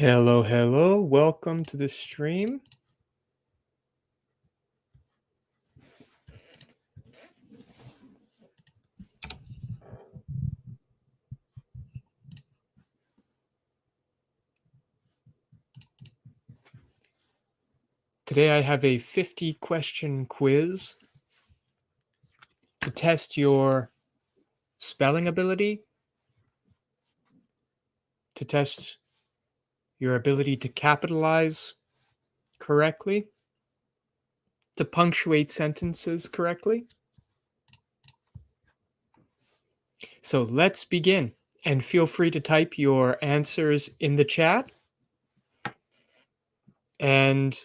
Hello, hello. Welcome to the stream. Today I have a 50-question quiz to test your spelling ability, to test your ability to capitalize correctly, to punctuate sentences correctly. So let's begin, and feel free to type your answers in the chat. And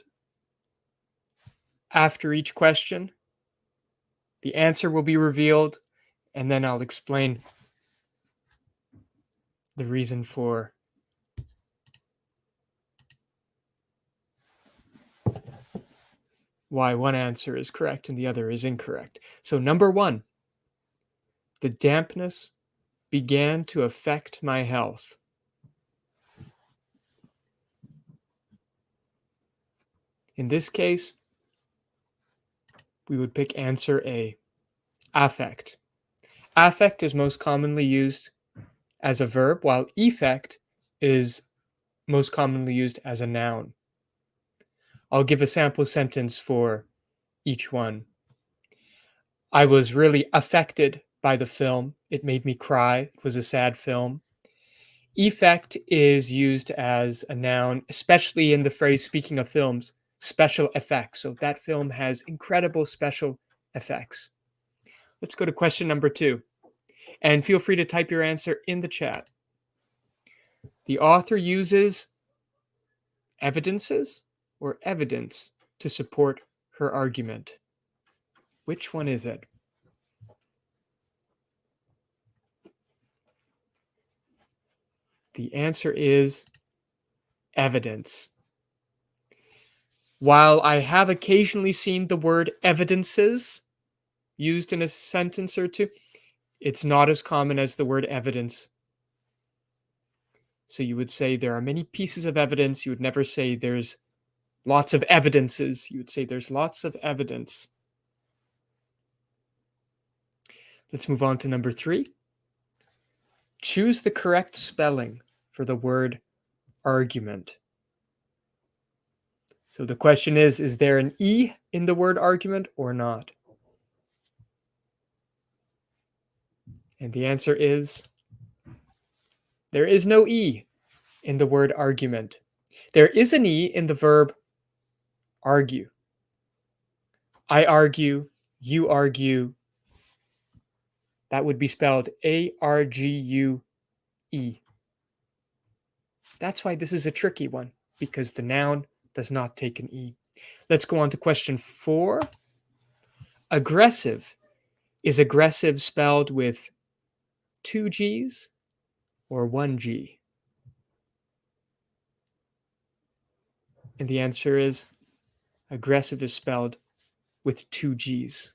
after each question, the answer will be revealed, and then I'll explain the reason for why one answer is correct and the other is incorrect. So number one, the dampness began to affect my health. In this case, we would pick answer A, affect. Affect is most commonly used as a verb, while effect is most commonly used as a noun. I'll give a sample sentence for each one. I was really affected by the film. It made me cry. It was a sad film. Effect is used as a noun, especially in the phrase, speaking of films, special effects. So that film has incredible special effects. Let's go to question number 2. And feel free to type your answer in the chat. The author uses evidences or evidence to support her argument. Which one is it? The answer is evidence. While I have occasionally seen the word evidences used in a sentence or two, it's not as common as the word evidence. So you would say there are many pieces of evidence. You would never say there's lots of evidences. You would say there's lots of evidence. Let's move on to number 3. Choose the correct spelling for the word argument. So the question is there an E in the word argument or not? And the answer is there is no E in the word argument. There is an E in the verb argue. I argue, you argue. That would be spelled A-R-G-U-E. That's why this is a tricky one, because the noun does not take an E. Let's go on to question 4. Aggressive. Is aggressive spelled with 2 G's or 1 G? And the answer is aggressive is spelled with 2 G's.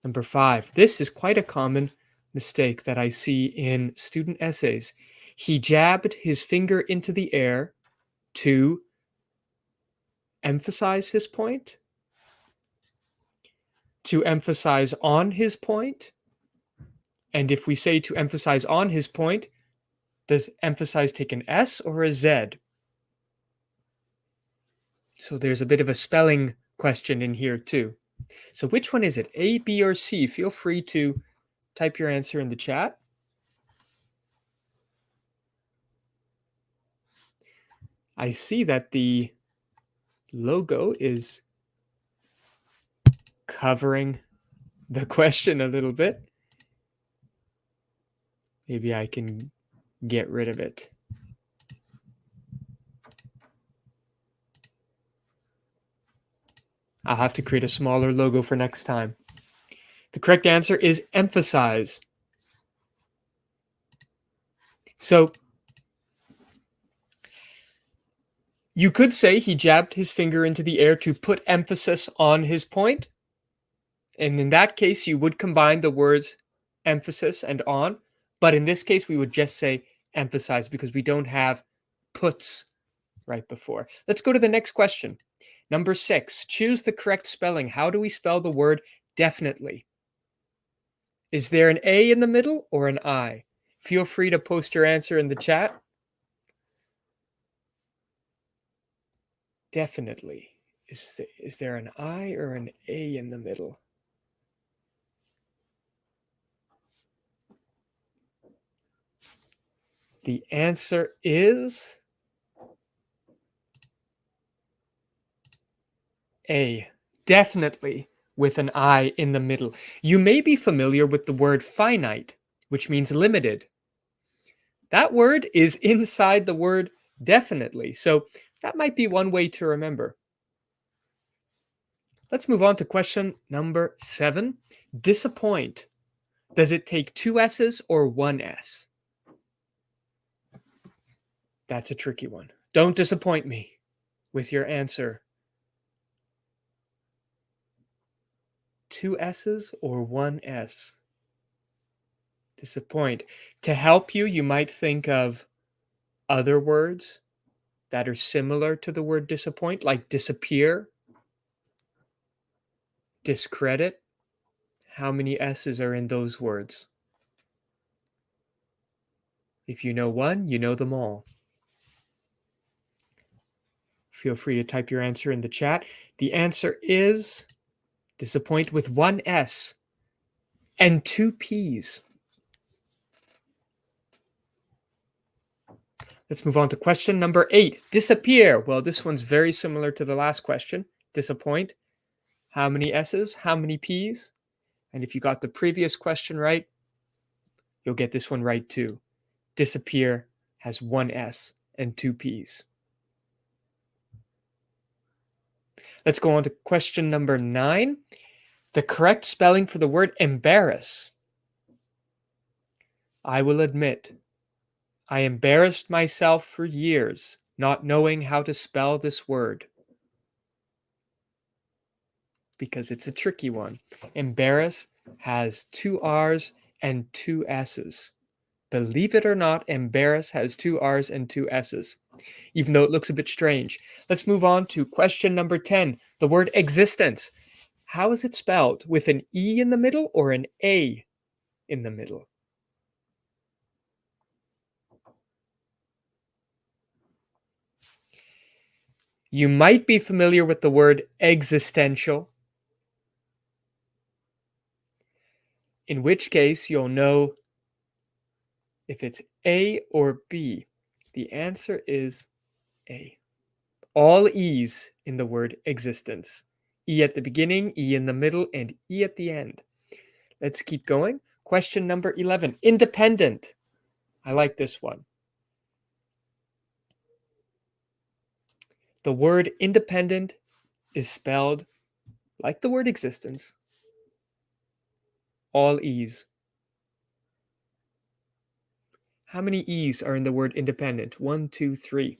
Number 5. This is quite a common mistake that I see in student essays. He jabbed his finger into the air to emphasize his point, to emphasize on his point. And if we say to emphasize on his point, does emphasize take an S or a Z? So there's a bit of a spelling question in here too. So which one is it? A, B, or C? Feel free to type your answer in the chat. I see that the logo is covering the question a little bit. Maybe I can get rid of it. I'll have to create a smaller logo for next time. The correct answer is emphasize. So you could say he jabbed his finger into the air to put emphasis on his point. And in that case, you would combine the words emphasis and on. But in this case, we would just say emphasize because we don't have puts right before. Let's go to the next question. Number 6, choose the correct spelling. How do we spell the word definitely? Is there an A in the middle or an I? Feel free to post your answer in the chat. Definitely. Is there an I or an A in the middle? The answer is A. Definitely with an I in the middle. You may be familiar with the word finite, which means limited. That word is inside the word definitely. So that might be one way to remember. Let's move on to question number 7. Disappoint. Does it take 2 S's or 1 S? That's a tricky one. Don't disappoint me with your answer. 2 S's or 1 S? Disappoint. To help you, you might think of other words that are similar to the word disappoint, like disappear, discredit. How many S's are in those words? If you know one, you know them all. Feel free to type your answer in the chat. The answer is disappoint with 1 S and 2 P's. Let's move on to question number 8. Disappear. Well, this one's very similar to the last question. Disappoint. How many S's? How many P's? And if you got the previous question right, you'll get this one right too. Disappear has 1 S and 2 P's. Let's go on to question number 9. The correct spelling for the word embarrass. I will admit, I embarrassed myself for years not knowing how to spell this word. Because it's a tricky one. Embarrass has 2 R's and 2 S's. Believe it or not, embarrass has 2 R's and 2 S's, even though it looks a bit strange. Let's move on to question number 10, the word existence. How is it spelled? With an E in the middle or an A in the middle? You might be familiar with the word existential, in which case you'll know if it's A or B. The answer is A. All E's in the word existence. E at the beginning, E in the middle, and E at the end. Let's keep going. Question number 11. Independent. I like this one. The word independent is spelled like the word existence. All E's. How many E's are in the word independent? 1, 2, 3.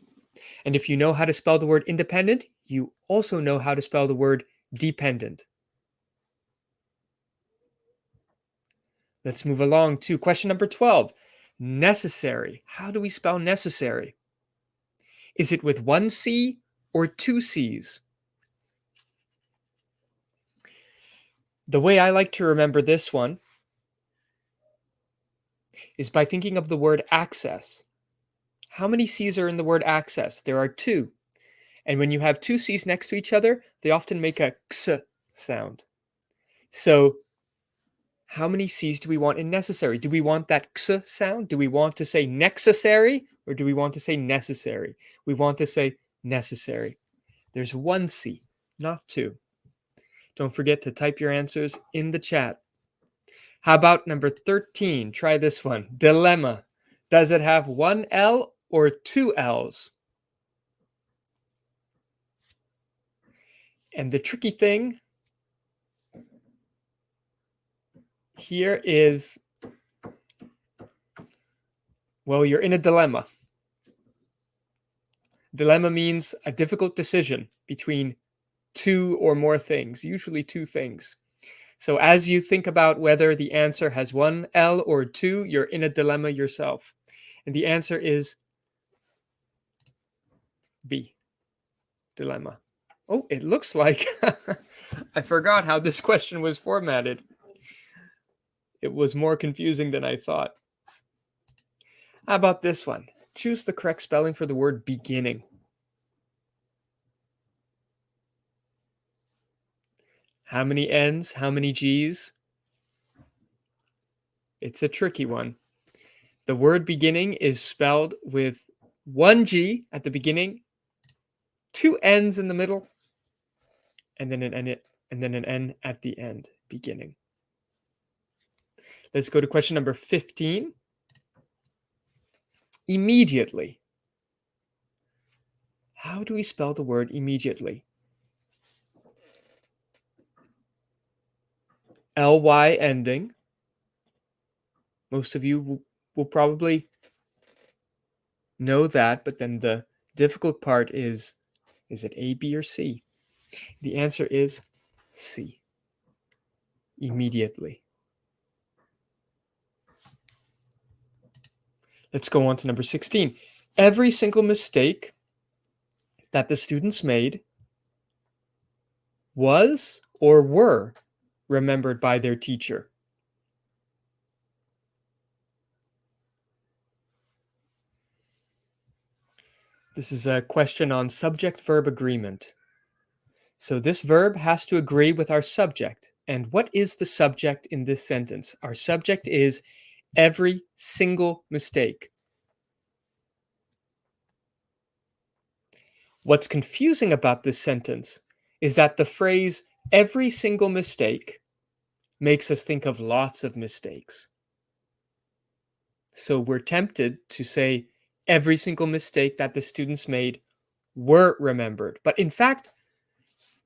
And if you know how to spell the word independent, you also know how to spell the word dependent. Let's move along to question number 12. Necessary. How do we spell necessary? Is it with 1 C or 2 C's? The way I like to remember this one is by thinking of the word access. How many C's are in the word access? There are 2. And when you have 2 C's next to each other, they often make a X sound. So how many C's do we want in necessary? Do we want that X sound? Do we want to say necessary or do we want to say necessary? We want to say necessary. There's 1 C, not 2. Don't forget to type your answers in the chat. How about number 13? Try this one. Dilemma. Does it have 1 L or 2 L's? And the tricky thing here is, well, you're in a dilemma. Dilemma means a difficult decision between 2 or more things, usually 2 things. So as you think about whether the answer has one L or two, you're in a dilemma yourself. And the answer is B, dilemma. Oh, it looks like I forgot how this question was formatted. It was more confusing than I thought. How about this one? Choose the correct spelling for the word beginning. How many N's? How many G's? It's a tricky one. The word beginning is spelled with one G at the beginning, two N's in the middle, and then an N at the end, beginning. Let's go to question number 15. Immediately. How do we spell the word immediately? Ly ending. Most of you will probably know that, but then the difficult part is it A, B, or C? The answer is C. Immediately. Let's go on to number 16. Every single mistake that the students made was or were remembered by their teacher. This is a question on subject-verb agreement. So this verb has to agree with our subject. And what is the subject in this sentence? Our subject is every single mistake. What's confusing about this sentence is that the phrase every single mistake makes us think of lots of mistakes. So we're tempted to say every single mistake that the students made were remembered. But in fact,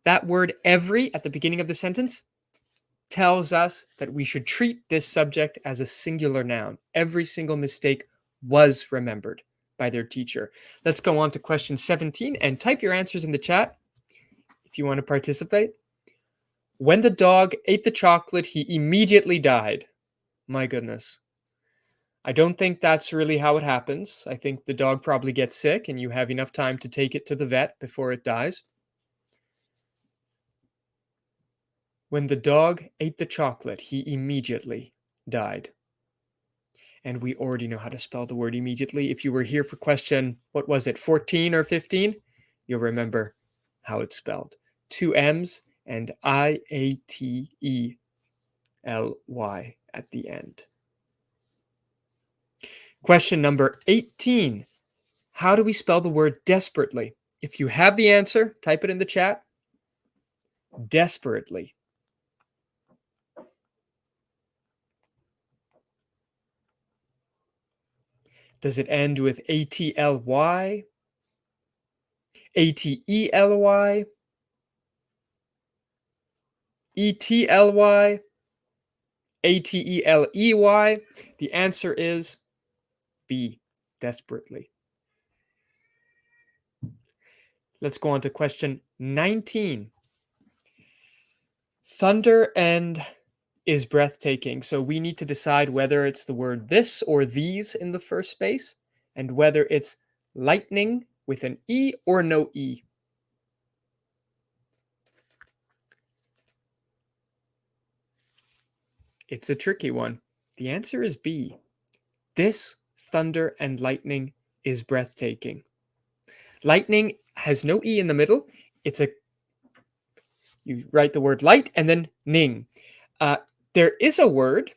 that word every at the beginning of the sentence tells us that we should treat this subject as a singular noun. Every single mistake was remembered by their teacher. Let's go on to question 17 and type your answers in the chat if you want to participate. When the dog ate the chocolate, he immediately died. My goodness. I don't think that's really how it happens. I think the dog probably gets sick and you have enough time to take it to the vet before it dies. When the dog ate the chocolate, he immediately died. And we already know how to spell the word immediately. If you were here for question, what was it, 14 or 15? You'll remember how it's spelled. Two M's and IATELY at the end. Question number 18. How do we spell the word desperately? If you have the answer, type it in the chat. Desperately. Does it end with ATLY? ATELY? ETLY? ATELEY? The answer is B, desperately. Let's go on to question 19. Thunder and is breathtaking. So we need to decide whether it's the word this or these in the first space, and whether it's lightning with an E or no E. It's a tricky one. The answer is B. This thunder and lightning is breathtaking. Lightning has no E in the middle. You write the word light and then ning. There is a word,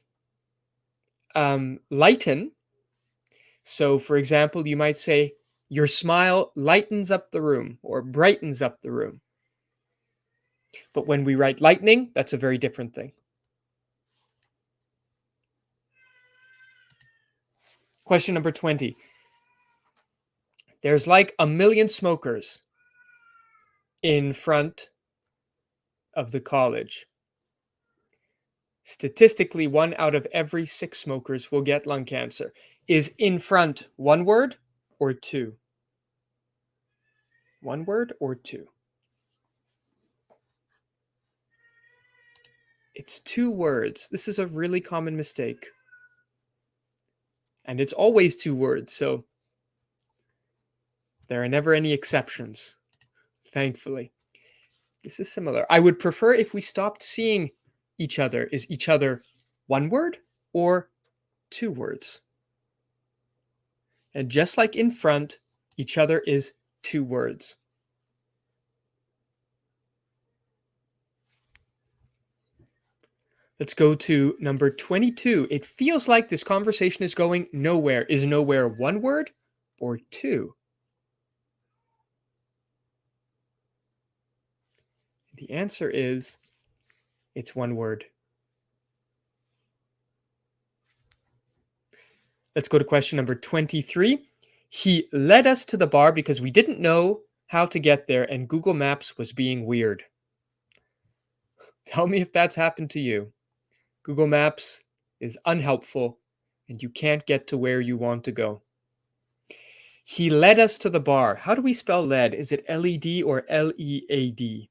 lighten. So, for example, you might say, your smile lightens up the room or brightens up the room. But when we write lightning, that's a very different thing. Question number 20. There's like 1 million smokers in front of the college. Statistically, 1 out of every 6 smokers will get lung cancer. Is in front one word or two? One word or two? It's 2 words. This is a really common mistake. And it's always 2 words, so there are never any exceptions, thankfully. This is similar. I would prefer if we stopped seeing each other. Is each other 1 word or 2 words? And just like in front, each other is 2 words. Let's go to number 22. It feels like this conversation is going nowhere. Is nowhere 1 word or 2? The answer is it's 1 word. Let's go to question number 23. He led us to the bar because we didn't know how to get there and Google Maps was being weird. Tell me if that's happened to you. Google Maps is unhelpful and you can't get to where you want to go. He led us to the bar. How do we spell led? Is it L-E-D or L-E-A-D?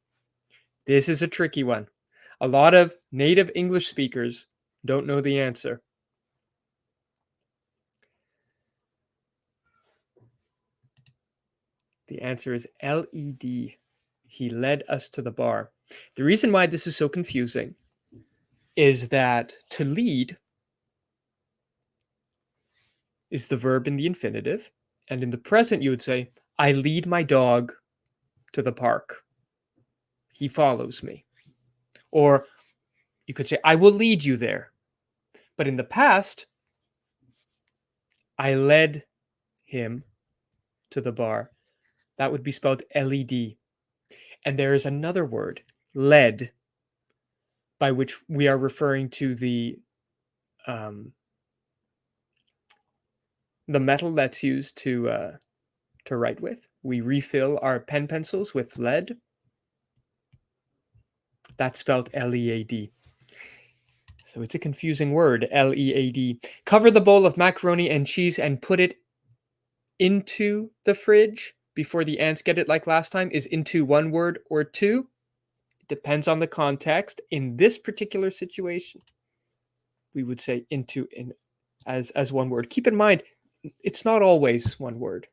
This is a tricky one. A lot of native English speakers don't know the answer. The answer is L-E-D. He led us to the bar. The reason why this is so confusing is that to lead is the verb in the infinitive. And in the present, you would say, I lead my dog to the park. He follows me. Or you could say, I will lead you there. But in the past, I led him to the bar. That would be spelled L-E-D. And there is another word, led, by which we are referring to the metal that's used to write with. We refill our pen pencils with lead. That's spelled L-E-A-D. So it's a confusing word, L-E-A-D. Cover the bowl of macaroni and cheese and put it into the fridge before the ants get it like last time. Is into 1 word or 2? It depends on the context. In this particular situation, we would say into as 1 word. Keep in mind, it's not always 1 word.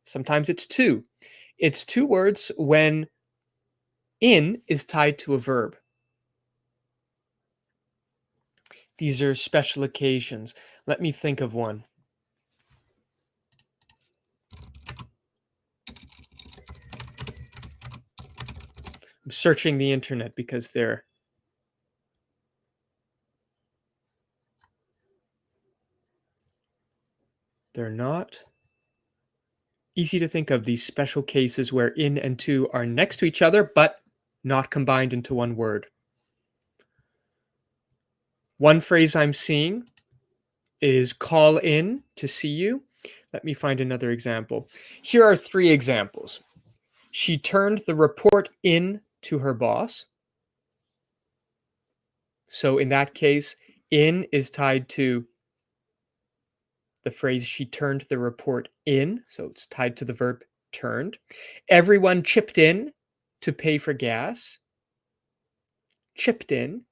Sometimes it's 2. It's 2 words when in is tied to a verb. These are special occasions. Let me think of one. I'm searching the internet because they're not easy to think of, these special cases where in and to are next to each other, but not combined into 1 word. One phrase I'm seeing is call in to see you. Let me find another example. Here are 3 examples. She turned the report in to her boss. So in that case, in is tied to the phrase she turned the report in. So it's tied to the verb turned. Everyone chipped in to pay for gas. Chipped in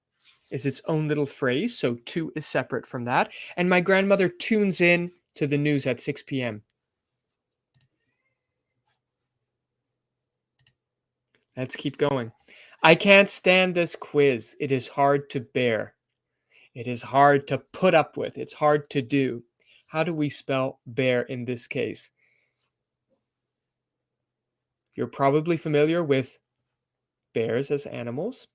is its own little phrase, so to is separate from that. And my grandmother tunes in to the news at 6 p.m. Let's keep going. I can't stand this quiz. It is hard to bear. It is hard to put up with. It's hard to do. How do we spell bear in this case? You're probably familiar with bears as animals.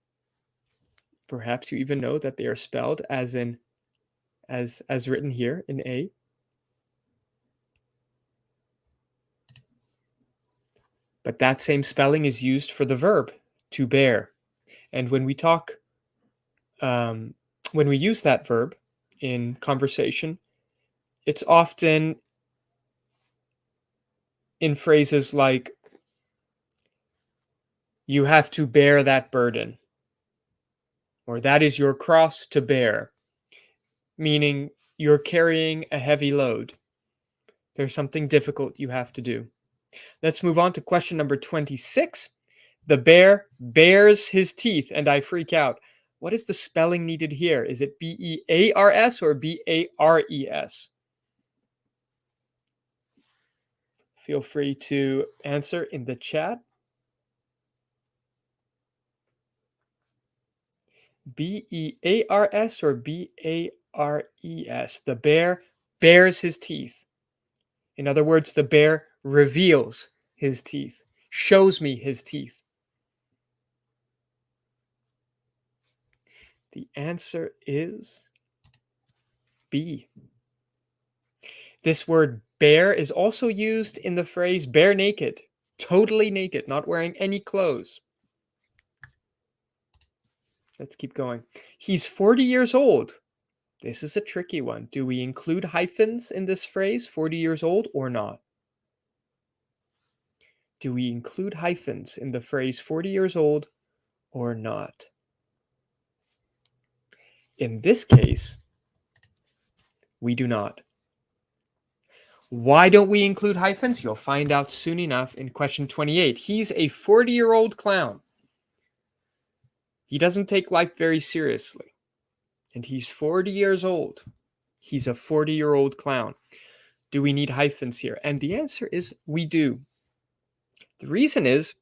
Perhaps you even know that they are spelled as written here in A. But that same spelling is used for the verb to bear. And when we talk, when we use that verb in conversation, it's often in phrases like, you have to bear that burden, or that is your cross to bear, meaning you're carrying a heavy load. There's something difficult you have to do. Let's move on to question number 26. The bear bares his teeth and I freak out. What is the spelling needed here? Is it B-E-A-R-S or B-A-R-E-S? Feel free to answer in the chat. B-E-A-R-S or B-A-R-E-S? The bear bares his teeth. In other words, the bear reveals his teeth, shows me his teeth. The answer is B. This word bare is also used in the phrase bare naked, totally naked, not wearing any clothes. Let's keep going. He's 40 years old. This is a tricky one. Do we include hyphens in this phrase, 40 years old, or not? Do we include hyphens in the phrase 40 years old or not? In this case, we do not. Why don't we include hyphens? You'll find out soon enough in question 28. He's a 40-year-old clown. He doesn't take life very seriously. And he's 40 years old. He's a 40-year-old clown. Do we need hyphens here? And the answer is we do. The reason is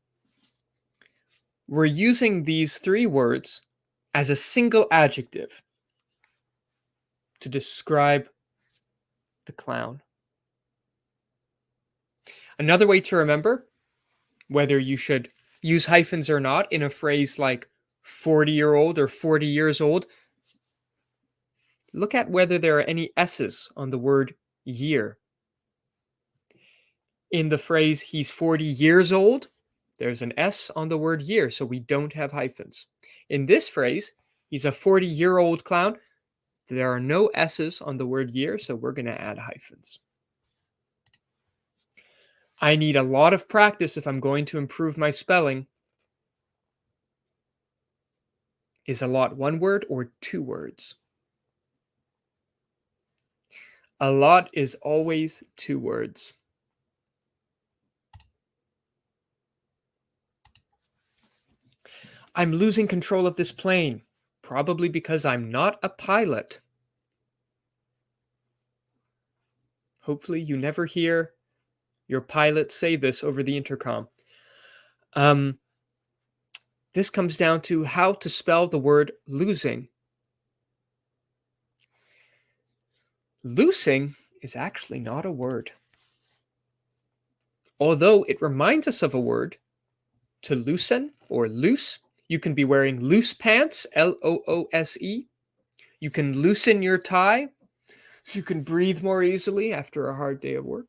we're using these three words as a single adjective to describe the clown. Another way to remember whether you should use hyphens or not in a phrase like 40-year-old or 40 years old, look at whether there are any S's on the word year. In the phrase he's 40 years old, there's an S on the word year, so we don't have hyphens. In this phrase, he's a 40-year-old clown, there are no S's on the word year, so we're going to add hyphens. I need a lot of practice if I'm going to improve my spelling. Is a lot one word or two words? A lot is always two words. I'm losing control of this plane, probably because I'm not a pilot. Hopefully you never hear your pilot say this over the intercom. This comes down to how to spell the word losing. Loosing is actually not a word. Although it reminds us of a word, to loosen or loose. You can be wearing loose pants, L-O-O-S-E. You can loosen your tie so you can breathe more easily after a hard day of work.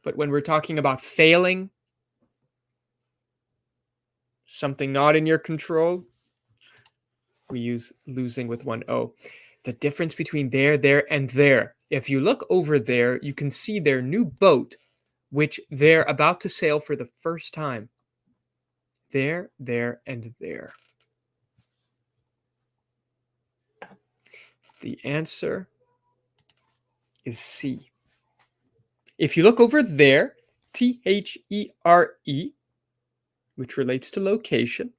But when we're talking about failing, something not in your control, we use losing with one O. The difference between there, and there. If you look over there, you can see their new boat, which they're about to sail for the first time. There, and there. The answer is C. If you look over there, T-H-E-R-E, which relates to location,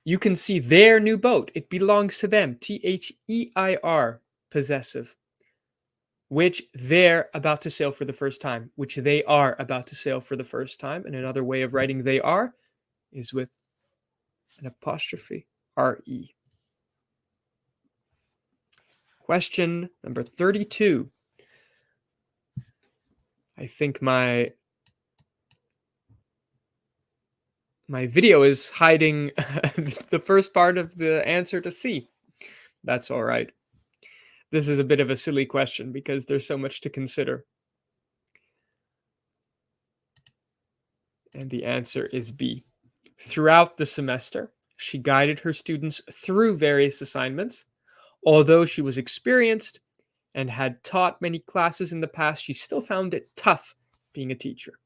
you can see their new boat. It belongs to them, T-H-E-I-R, possessive, which they're about to sail for the first time, which they are about to sail for the first time. And another way of writing they are is with an apostrophe, R-E. Question number 32. I think my video is hiding the first part of the answer to C. That's all right. This is a bit of a silly question because there's so much to consider. And the answer is B. Throughout the semester, she guided her students through various assignments. Although she was experienced and had taught many classes in the past, she still found it tough being a teacher.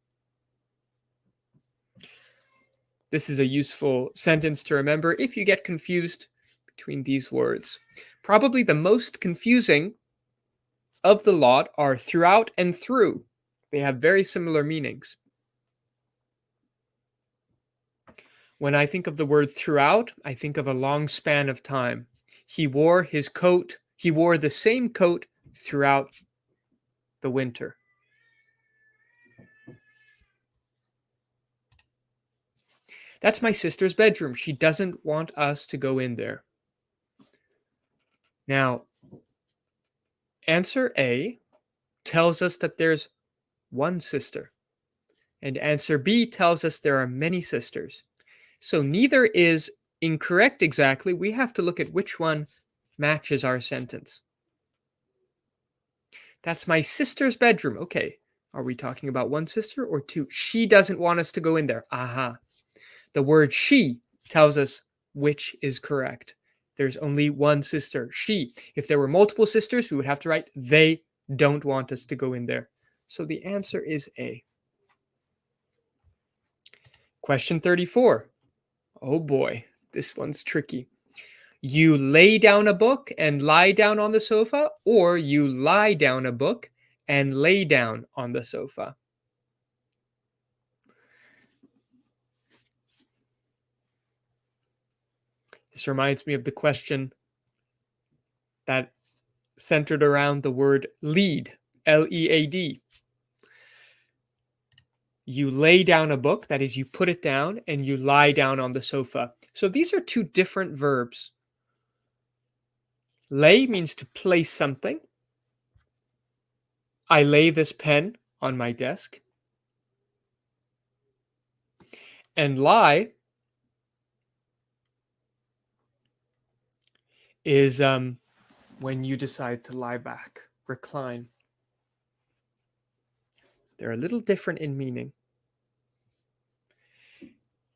This is a useful sentence to remember if you get confused between these words. Probably the most confusing of the lot are throughout and through. They have very similar meanings. When I think of the word throughout, I think of a long span of time. He wore the same coat throughout the winter. That's my sister's bedroom. She doesn't want us to go in there. Now, answer A tells us that there's one sister, and answer B tells us there are many sisters. So neither is incorrect exactly. We have to look at which one matches our sentence. That's my sister's bedroom. Okay. Are we talking about one sister or two? She doesn't want us to go in there. Aha. The word she tells us which is correct. There's only one sister, she. If there were multiple sisters, we would have to write they don't want us to go in there. So the answer is A. Question 34. Oh boy, this one's tricky. You lay down a book and lie down on the sofa, or you lie down a book and lay down on the sofa. This reminds me of the question that centered around the word lead, L-E-A-D. You lay down a book, that is, you put it down, and you lie down on the sofa. So these are two different verbs. Lay means to place something. I lay this pen on my desk. And lie is when you decide to lie back, recline. They're a little different in meaning.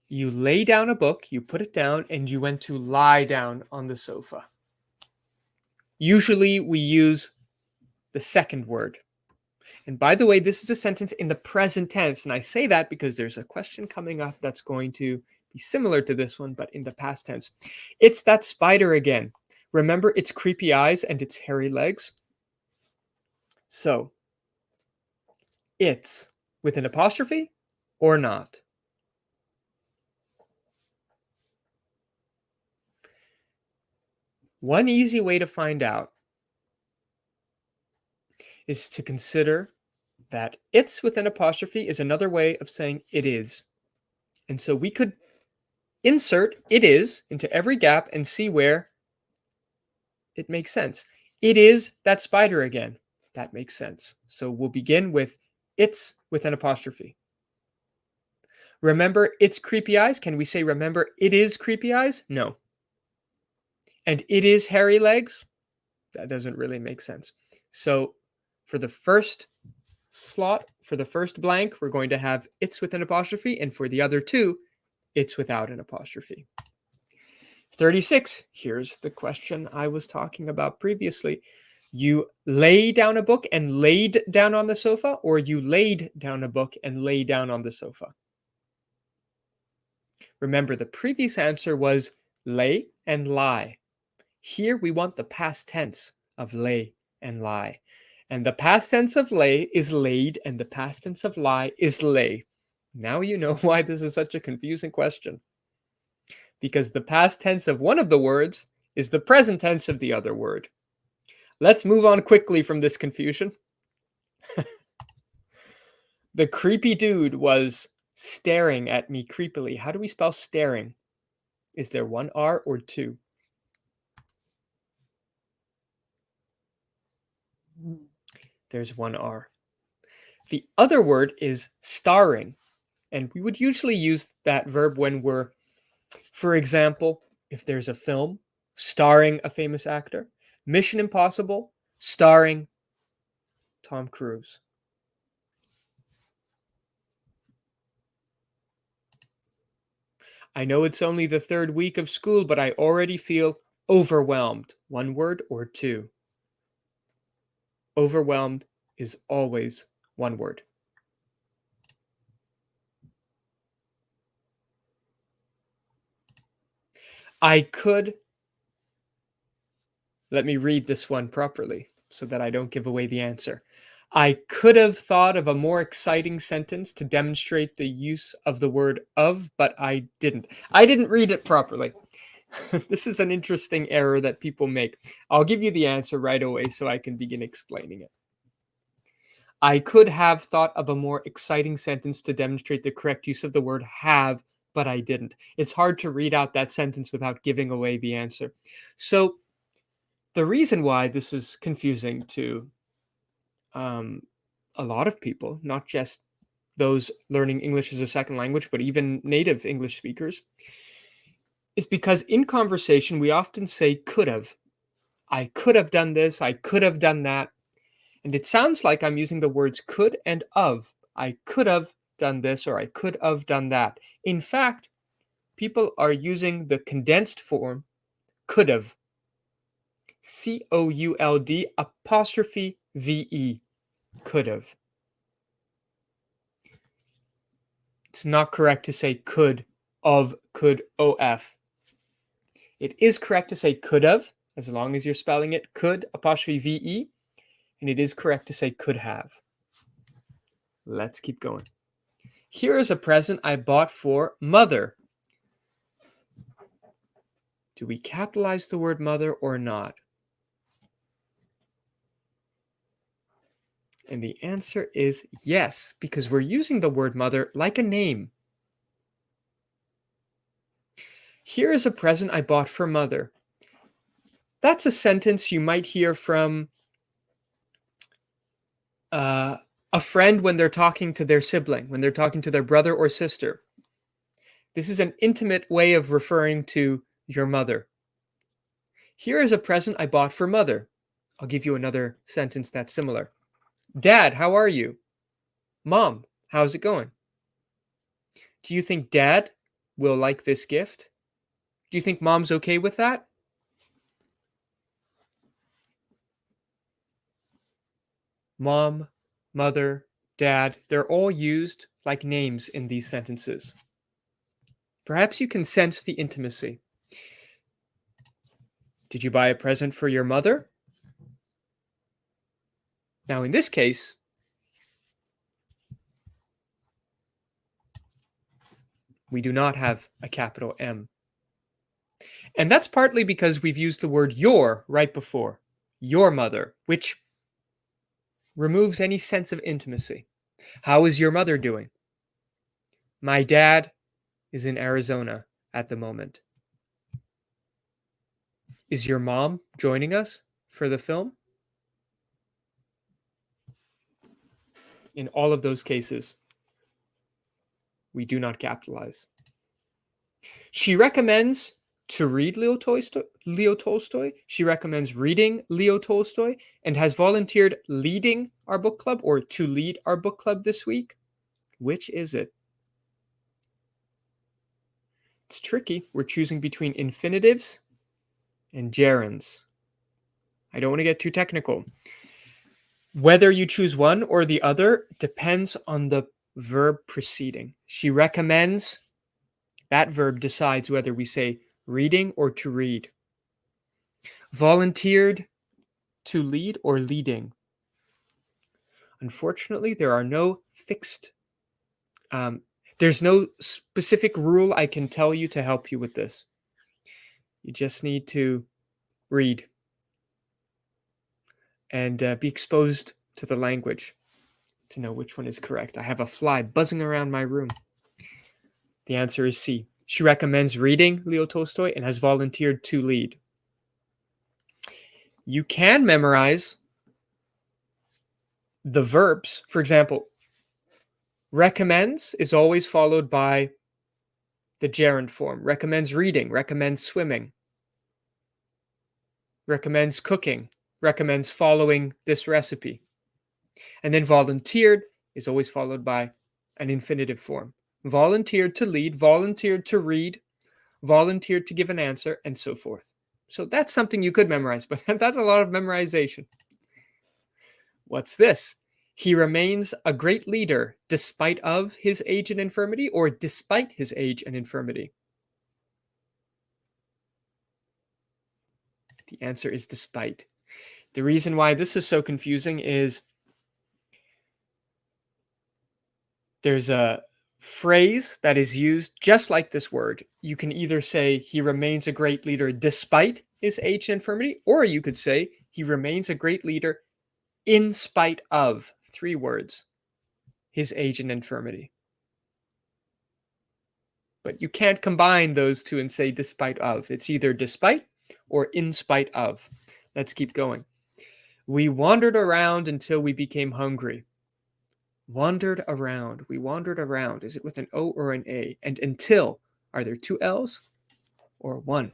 You lay down a book, you put it down, and you went to lie down on the sofa. Usually we use the second word. And by the way, this is a sentence in the present tense. And I say that because there's a question coming up that's going to be similar to this one, but in the past tense. It's that spider again. Remember its creepy eyes and its hairy legs? So, it's with an apostrophe or not? One easy way to find out is to consider that it's with an apostrophe is another way of saying it is. And so we could insert it is into every gap and see where it makes sense. It is that spider again. That makes sense. So we'll begin with it's with an apostrophe. Remember its creepy eyes? Can we say remember it is creepy eyes? No. And it is hairy legs? That doesn't really make sense. So for the first slot, for the first blank, we're going to have it's with an apostrophe, and for the other two, it's without an apostrophe. 36, here's the question I was talking about previously. You lay down a book and laid down on the sofa, or you laid down a book and lay down on the sofa? Remember, the previous answer was lay and lie. Here we want the past tense of lay and lie. And the past tense of lay is laid, and the past tense of lie is lay. Now you know why this is such a confusing question. Because the past tense of one of the words is the present tense of the other word. Let's move on quickly from this confusion. The creepy dude was staring at me creepily. How do we spell staring? Is there one R or two? There's one R. The other word is starring. And we would usually use that verb when we're, for example, if there's a film starring a famous actor, Mission Impossible starring Tom Cruise. I know it's only the third week of school, but I already feel overwhelmed. One word or two? Overwhelmed is always one word. I could, let me read this one properly so that I don't give away the answer. I could have thought of a more exciting sentence to demonstrate the use of the word of, but I didn't. I didn't read it properly. This is an interesting error that people make. I'll give you the answer right away so I can begin explaining it. I could have thought of a more exciting sentence to demonstrate the correct use of the word have, but I didn't. It's hard to read out that sentence without giving away the answer. So, the reason why this is confusing to um, a lot of people, not just those learning English as a second language, but even native English speakers, is because in conversation we often say could have. I could have done this, I could have done that. And it sounds like I'm using the words could and of. I could have done this or I could have done that. In fact, people are using the condensed form could have. COULD apostrophe VE. Could have. It's not correct to say could of, could OF. It is correct to say could have, as long as you're spelling it could apostrophe VE, and it is correct to say could have. Let's keep going. Here is a present I bought for mother. Do we capitalize the word mother or not? And the answer is yes, because we're using the word mother like a name. Here is a present I bought for mother. That's a sentence you might hear from a friend when they're talking to their sibling, when they're talking to their brother or sister. This is an intimate way of referring to your mother. Here is a present I bought for mother. I'll give you another sentence that's similar. Dad, how are you? Mom, how's it going? Do you think Dad will like this gift? Do you think Mom's okay with that? Mom, mother, dad, they're all used like names in these sentences. Perhaps you can sense the intimacy. Did you buy a present for your mother? Now, in this case, we do not have a capital M. And that's partly because we've used the word your right before, your mother, which removes any sense of intimacy. How is your mother doing? My dad is in Arizona at the moment. Is your mom joining us for the film? In all of those cases, we do not capitalize. She recommends to read Leo Tolstoy. She recommends reading Leo Tolstoy and has volunteered leading our book club or to lead our book club this week. Which is it? It's tricky. We're choosing between infinitives and gerunds. I don't want to get too technical. Whether you choose one or the other depends on the verb preceding. She recommends, that verb decides whether we say reading or to read. Volunteered, to lead or leading. Unfortunately, there are no fixed, there's no specific rule I can tell you to help you with this. You just need to read and be exposed to the language to know which one is correct. I have a fly buzzing around my room. The answer is C. She recommends reading Leo Tolstoy and has volunteered to lead. You can memorize the verbs. For example, recommends is always followed by the gerund form. Recommends reading, recommends swimming, recommends cooking, recommends following this recipe. And then volunteered is always followed by an infinitive form. Volunteered to lead, volunteered to read, volunteered to give an answer, and so forth. So that's something you could memorize, but that's a lot of memorization. What's this? He remains a great leader despite of his age and infirmity, or despite his age and infirmity? The answer is despite. The reason why this is so confusing is There's a phrase that is used just like this word. You can either say he remains a great leader despite his age and infirmity, or you could say he remains a great leader in spite of, three words, his age and infirmity. But you can't combine those two and say despite of. It's either despite or in spite of. Let's keep going. We wandered around until we became hungry. Wandered around. We wandered around. Is it with an O or an A? And until, are there two L's or one?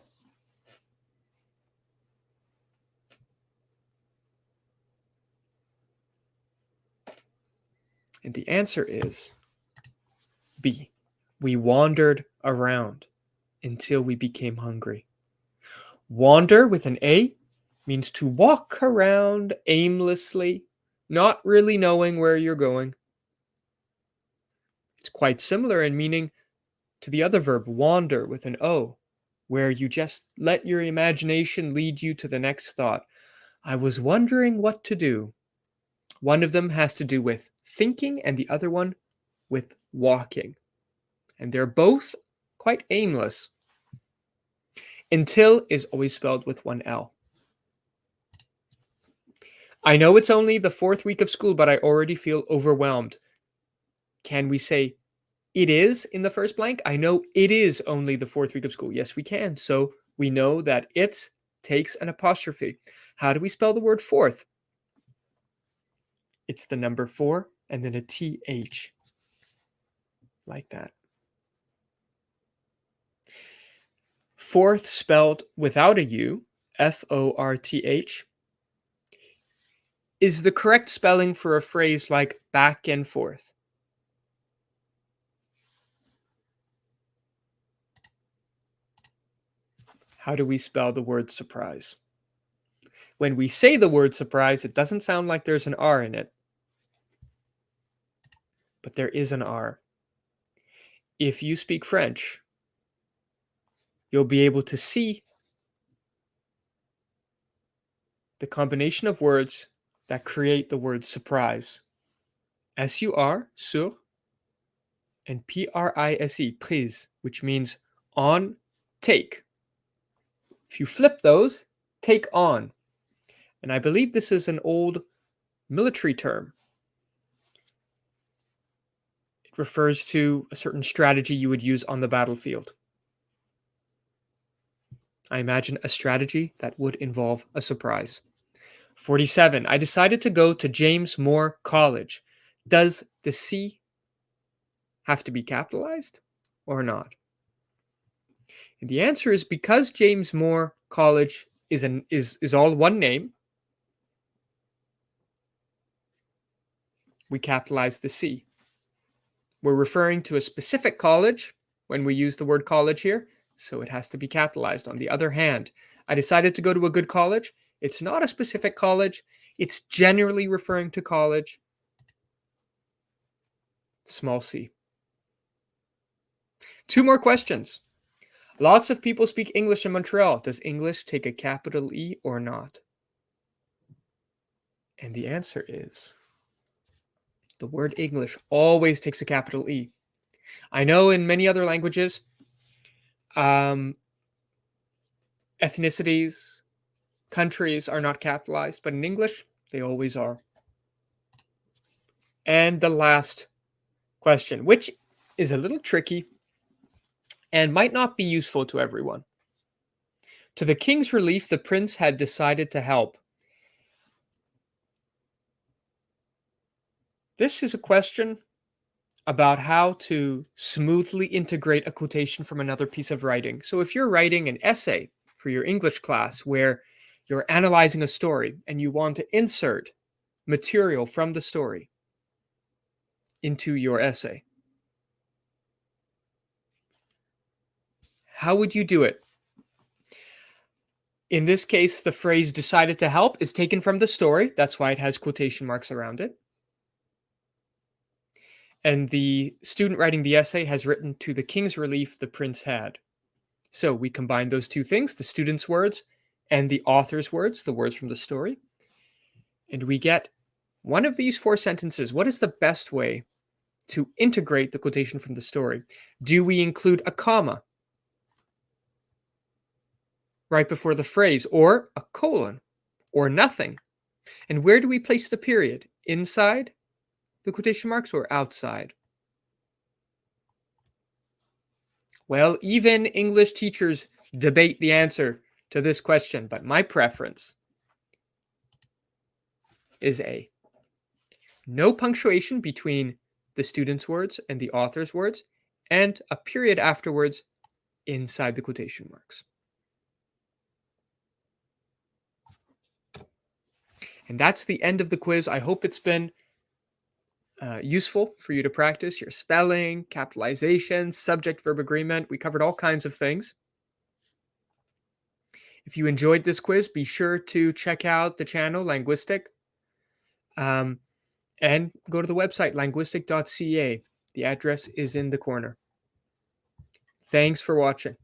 And the answer is B. We wandered around until we became hungry. Wander with an A means to walk around aimlessly, not really knowing where you're going. It's quite similar in meaning to the other verb, wander, with an O, where you just let your imagination lead you to the next thought. I was wondering what to do. One of them has to do with thinking and the other one with walking. And they're both quite aimless. Until is always spelled with one L. I know it's only the 4th week of school, but I already feel overwhelmed. Can we say it is in the first blank? I know it is only the 4th week of school. Yes, we can. So we know that it takes an apostrophe. How do we spell the word fourth? It's the number 4 and then a TH. Like that. Fourth spelled without a U, F-O-R-T-H, is the correct spelling for a phrase like back and forth. How do we spell the word surprise? When we say the word surprise, it doesn't sound like there's an R in it, but there is an R. If you speak French, you'll be able to see the combination of words that create the word surprise. S-U-R, sur, and P-R-I-S-E, prise, which means on, take. If you flip those, take on. And I believe this is an old military term. It refers to a certain strategy you would use on the battlefield. I imagine a strategy that would involve a surprise. 47. I decided to go to James Moore College. Does the C have to be capitalized or not? And the answer is because James Moore College is all one name, we capitalize the C. We're referring to a specific college when we use the word college here, so it has to be capitalized. On the other hand, I decided to go to a good college. It's not a specific college. It's generally referring to college. Small c. 2 more questions. Lots of people speak English in Montreal. Does English take a capital E or not? And the answer is the word English always takes a capital E. I know in many other languages, ethnicities, countries are not capitalized, but in English, they always are. And the last question, which is a little tricky and might not be useful to everyone. To the king's relief, the prince had decided to help. This is a question about how to smoothly integrate a quotation from another piece of writing. So if you're writing an essay for your English class where you're analyzing a story and you want to insert material from the story into your essay, how would you do it? In this case, the phrase decided to help is taken from the story. That's why it has quotation marks around it. And the student writing the essay has written to the king's relief the prince had. So we combine those two things, the student's words and the author's words, the words from the story. And we get one of these 4 sentences. What is the best way to integrate the quotation from the story? Do we include a comma right before the phrase, or a colon, or nothing? And where do we place the period? Inside the quotation marks or outside? Well, even English teachers debate the answer to this question, but my preference is A. No punctuation between the student's words and the author's words, and a period afterwards inside the quotation marks. And that's the end of the quiz. I hope it's been useful for you to practice your spelling, capitalization, subject-verb agreement. We covered all kinds of things. If you enjoyed this quiz, be sure to check out the channel, Linguistic, and go to the website, linguistic.ca. The address is in the corner. Thanks for watching.